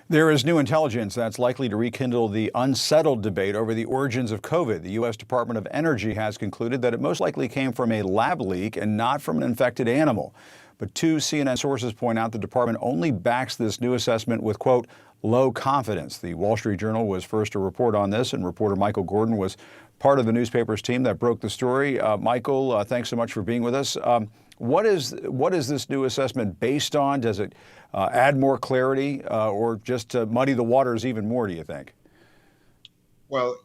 There is new intelligence that's likely to rekindle the unsettled debate over the origins of COVID. The U.S. Department of Energy has concluded that it most likely came from a lab leak and not from an infected animal. But two CNN sources point out the department only backs this new assessment with, quote, low confidence. The Wall Street Journal was first to report on this, and reporter Michael Gordon was part of the newspaper's team that broke the story. Michael, thanks so much for being with us. What is this new assessment based on? Does it add more clarity or just muddy the waters even more, do you think? Well,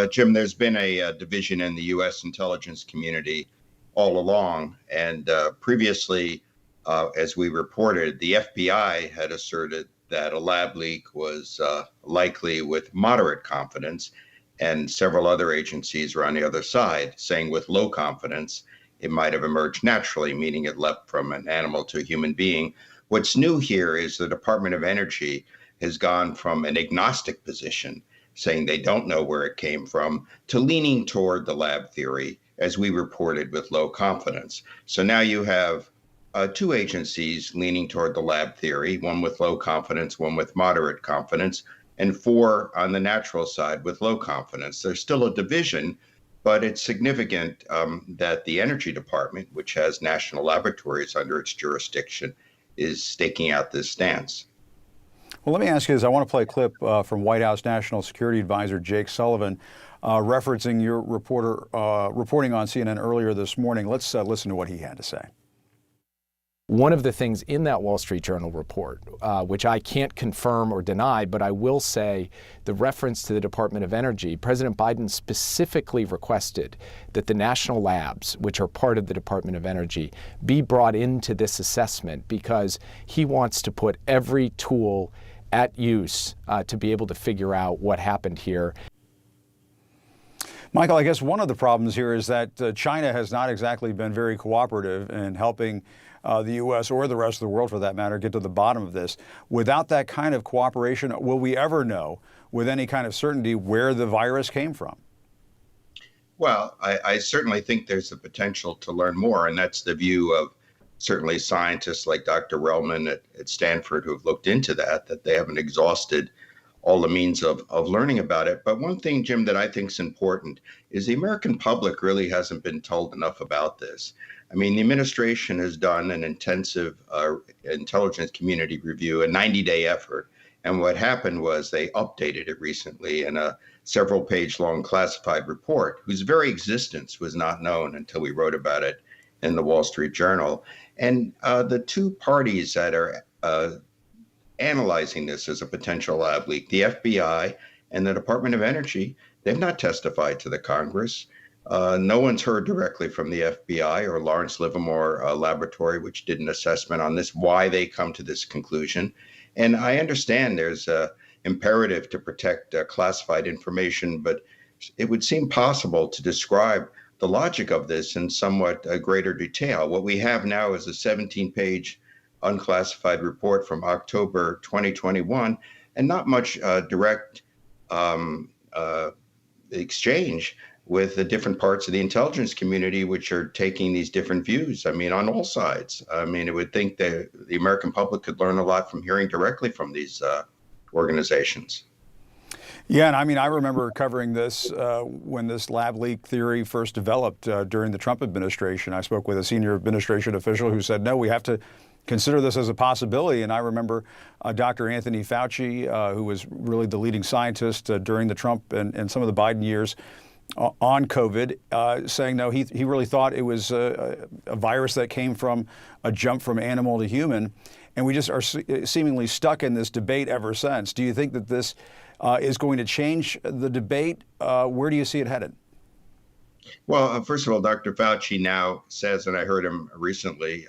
Jim, there's been a division in the U.S. intelligence community all along. And previously, as we reported, the FBI had asserted that a lab leak was likely with moderate confidence. And several other agencies were on the other side, saying with low confidence, it might have emerged naturally, meaning it leapt from an animal to a human being. What's new here is the Department of Energy has gone from an agnostic position, saying they don't know where it came from, to leaning toward the lab theory, as we reported, with low confidence. So now you have two agencies leaning toward the lab theory, one with low confidence, one with moderate confidence, and four on the natural side with low confidence. There's still a division, but it's significant that the Energy Department, which has national laboratories under its jurisdiction, is staking out this stance. Well, let me ask you this. I want to play a clip from White House National Security Advisor Jake Sullivan referencing your reporting on CNN earlier this morning. Let's listen to what he had to say. One of the things in that Wall Street Journal report, which I can't confirm or deny, but I will say the reference to the Department of Energy, President Biden specifically requested that the national labs, which are part of the Department of Energy, be brought into this assessment because he wants to put every tool at use to be able to figure out what happened here. Michael, I guess one of the problems here is that China has not exactly been very cooperative in helping the U.S. or the rest of the world, for that matter, get to the bottom of this. Without that kind of cooperation, will we ever know with any kind of certainty where the virus came from? Well, I certainly think there's the potential to learn more, and that's the view of certainly scientists like Dr. Relman at Stanford who have looked into that they haven't exhausted all the means of learning about it. But one thing, Jim, that I think is important is the American public really hasn't been told enough about this. I mean, the administration has done an intensive intelligence community review, a 90-day effort. And what happened was they updated it recently in a several-page long classified report whose very existence was not known until we wrote about it in the Wall Street Journal. And the two parties that are analyzing this as a potential lab leak, the FBI and the Department of Energy, they've not testified to the Congress. No one's heard directly from the FBI or Lawrence Livermore Laboratory, which did an assessment on this, why they come to this conclusion. And I understand there's an imperative to protect classified information, but it would seem possible to describe the logic of this in somewhat greater detail. What we have now is a 17-page unclassified report from October 2021, and not much direct exchange with the different parts of the intelligence community, which are taking these different views. I mean, on all sides. I mean, I would think that the American public could learn a lot from hearing directly from these organizations. Yeah, and I mean, I remember covering this when this lab leak theory first developed during the Trump administration. I spoke with a senior administration official who said, no, we have to consider this as a possibility. And I remember Dr. Anthony Fauci, who was really the leading scientist during the Trump and some of the Biden years on COVID, saying, no, he really thought it was a virus that came from a jump from animal to human. And we just are seemingly stuck in this debate ever since. Do you think that this is going to change the debate? Where do you see it headed? Well, first of all, Dr. Fauci now says, and I heard him recently,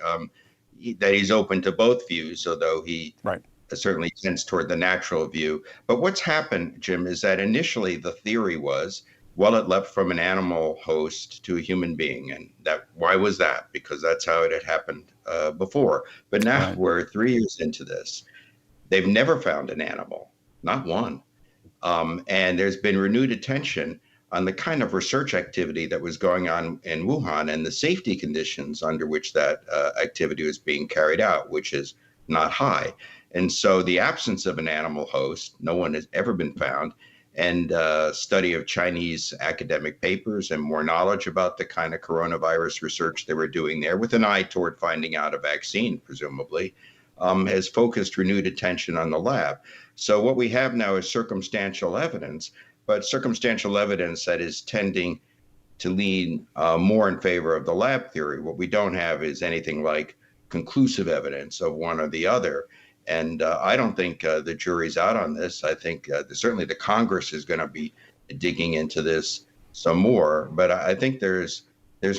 that he's open to both views, although he certainly tends toward the natural view. But what's happened, Jim, is that initially the theory was, well, it leapt from an animal host to a human being. And why was that? Because that's how it had happened before. But now we're 3 years into this. They've never found an animal, not one. And there's been renewed attention on the kind of research activity that was going on in Wuhan and the safety conditions under which that activity was being carried out, which is not high. And so the absence of an animal host, no one has ever been found, and study of Chinese academic papers and more knowledge about the kind of coronavirus research they were doing there, with an eye toward finding out a vaccine, presumably, has focused renewed attention on the lab. So what we have now is circumstantial evidence, but circumstantial evidence that is tending to lean more in favor of the lab theory. What we don't have is anything like conclusive evidence of one or the other. And I don't think the jury's out on this. I think certainly the Congress is going to be digging into this some more. But I think there's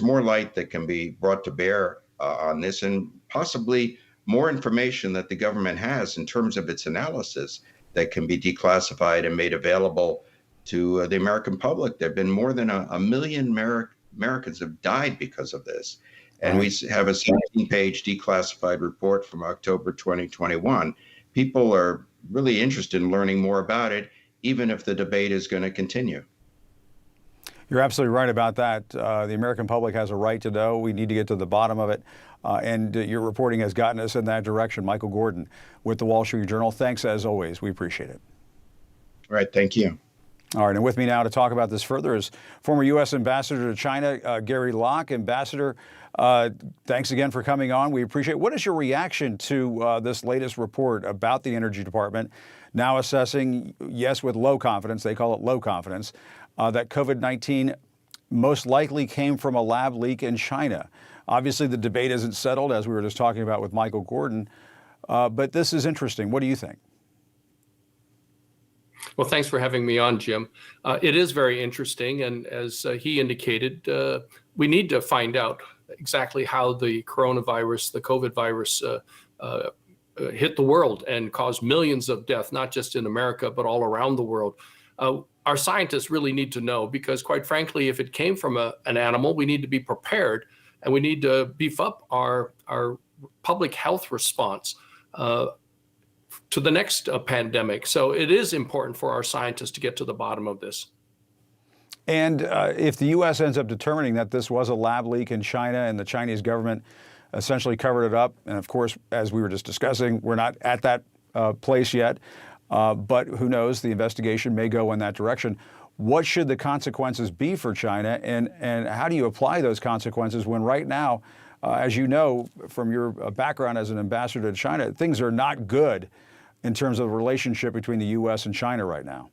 more light that can be brought to bear on this, and possibly more information that the government has in terms of its analysis that can be declassified and made available to the American public. There have been more than a million Americans have died because of this. And we have a 17-page declassified report from October 2021. People are really interested in learning more about it, even if the debate is going to continue. You're absolutely right about that. The American public has a right to know. We need to get to the bottom of it. And your reporting has gotten us in that direction. Michael Gordon with the Wall Street Journal. Thanks as always. We appreciate it. All right. Thank you. All right. And with me now to talk about this further is former U.S. Ambassador to China, Gary Locke. Ambassador, thanks again for coming on. We appreciate it. What is your reaction to this latest report about the Energy Department now assessing, yes, with low confidence, they call it low confidence, that COVID-19 most likely came from a lab leak in China? Obviously, the debate isn't settled, as we were just talking about with Michael Gordon, but this is interesting. What do you think? Well, thanks for having me on, Jim. It is very interesting, and as he indicated, we need to find out exactly how the coronavirus, the COVID virus, hit the world and caused millions of deaths, not just in America, but all around the world. Our scientists really need to know, because quite frankly, if it came from an animal, we need to be prepared, and we need to beef up our public health response to the next pandemic. So it is important for our scientists to get to the bottom of this. And if the U.S. ends up determining that this was a lab leak in China and the Chinese government essentially covered it up, and of course, as we were just discussing, we're not at that place yet, but who knows, the investigation may go in that direction. What should the consequences be for China, and how do you apply those consequences when right now, as you know from your background as an ambassador to China, things are not good in terms of the relationship between the U.S. and China right now?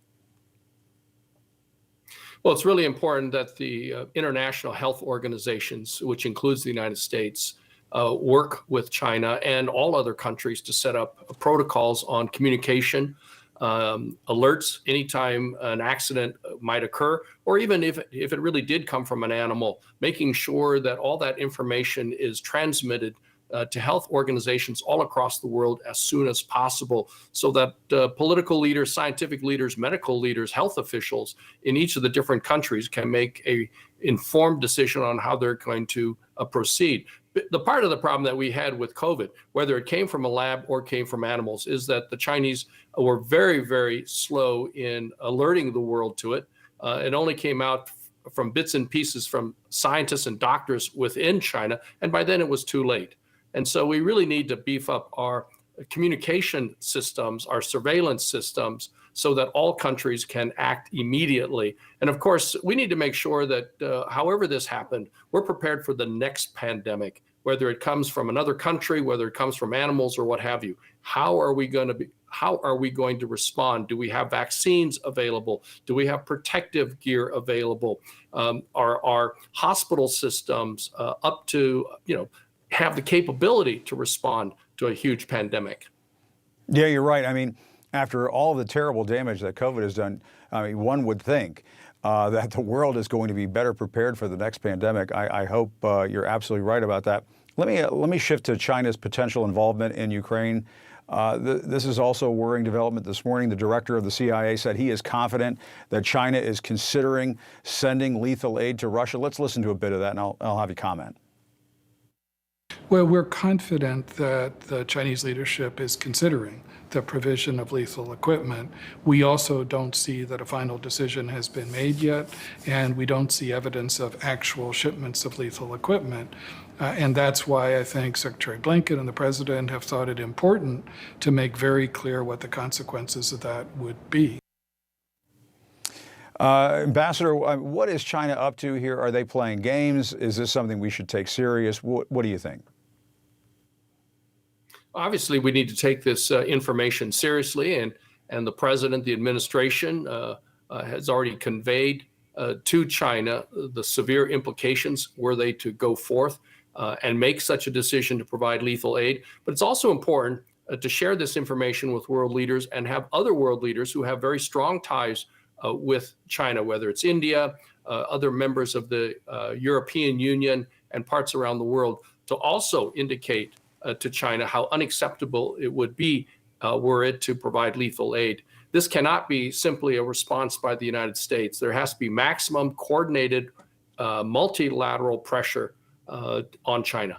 Well, it's really important that the international health organizations, which includes the United States, work with China and all other countries to set up protocols on communication, alerts anytime an accident might occur, or even if it really did come from an animal, making sure that all that information is transmitted to health organizations all across the world as soon as possible, so that political leaders, scientific leaders, medical leaders, health officials in each of the different countries can make a informed decision on how they're going to proceed. The part of the problem that we had with COVID, whether it came from a lab or came from animals, is that the Chinese were very, very slow in alerting the world to it. It only came out from bits and pieces from scientists and doctors within China, and by then it was too late. And so we really need to beef up our communication systems, our surveillance systems, so that all countries can act immediately. And of course, we need to make sure that however this happened, we're prepared for the next pandemic, whether it comes from another country, whether it comes from animals or what have you. How are we going to respond? Do we have vaccines available? Do we have protective gear available? Are our hospital systems up to, have the capability to respond to a huge pandemic? Yeah, you're right. I mean, after all of the terrible damage that COVID has done, I mean, one would think that the world is going to be better prepared for the next pandemic. I hope you're absolutely right about that. Let me shift to China's potential involvement in Ukraine. This is also a worrying development this morning. The director of the CIA said he is confident that China is considering sending lethal aid to Russia. Let's listen to a bit of that, and I'll have you comment. Well, we're confident that the Chinese leadership is considering the provision of lethal equipment. We also don't see that a final decision has been made yet, and we don't see evidence of actual shipments of lethal equipment. And that's why I think Secretary Blinken and the President have thought it important to make very clear what the consequences of that would be. Ambassador, what is China up to here? Are they playing games? Is this something we should take serious? What do you think? Obviously, we need to take this information seriously, and the president, the administration has already conveyed to China the severe implications were they to go forth and make such a decision to provide lethal aid. But it's also important to share this information with world leaders and have other world leaders who have very strong ties with China, whether it's India, other members of the European Union, and parts around the world, to also indicate to China how unacceptable it would be were it to provide lethal aid. This cannot be simply a response by the United States. There has to be maximum coordinated multilateral pressure on China.